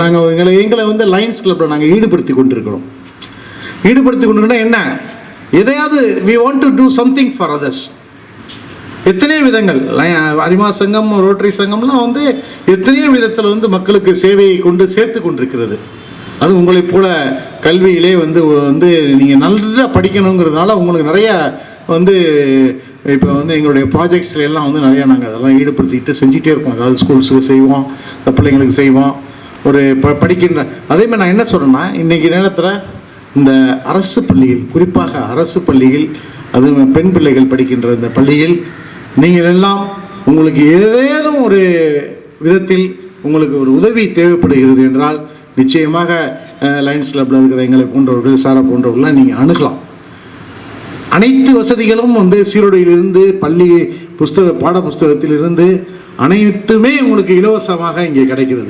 நாங்கள் எங்களை வந்து லயன்ஸ் கிளப்பில் நாங்கள் ஈடுபடுத்தி கொண்டிருக்கிறோம். என்ன, எதையாவது we want to do something for others. எத்தனையோ விதங்கள், அரிமா சங்கம், ரோட்டரி சங்கம்லாம் வந்து எத்தனையோ விதத்தில் வந்து மக்களுக்கு சேவையை கொண்டு சேர்த்து கொண்டிருக்கிறது. அது உங்களைப் போல கல்வியிலே வந்து நீங்கள் நல்லா படிக்கணுங்கிறதுனால உங்களுக்கு நிறைய வந்து இப்போ வந்து எங்களுடைய ப்ராஜெக்ட்ஸில் எல்லாம் வந்து நிறையா நாங்கள் அதெல்லாம் ஈடுபடுத்திக்கிட்டு செஞ்சுட்டே இருப்போம். அதாவது ஸ்கூல்ஸுக்கு செய்வோம், பிள்ளைங்களுக்கு செய்வோம், ஒரு படிக்கின்ற. அதே மாதிரி நான் என்ன சொல்கிறேன்னா, இன்றைக்கி நேரத்தில் இந்த அரசு பள்ளியில், குறிப்பாக அரசு பள்ளியில், அதுவும் பெண் பிள்ளைகள் படிக்கின்ற இந்த பள்ளியில் நீங்கள் எல்லாம் உங்களுக்கு ஏதேனும் ஒரு விதத்தில் உங்களுக்கு ஒரு உதவி தேவைப்படுகிறது என்றால் நிச்சயமாக லயன்ஸ் கிளப்பில் இருக்கிற எங்களை போன்றவர்கள், சாரா போன்றவர்கள்லாம் நீங்கள் அணுகலாம். அனைத்து வசதிகளும் வந்து சீருடையிலிருந்து பள்ளி பாட புஸ்தகத்திலிருந்து அனைத்துமே உங்களுக்கு இலவசமாக இங்கே கிடைக்கிறது.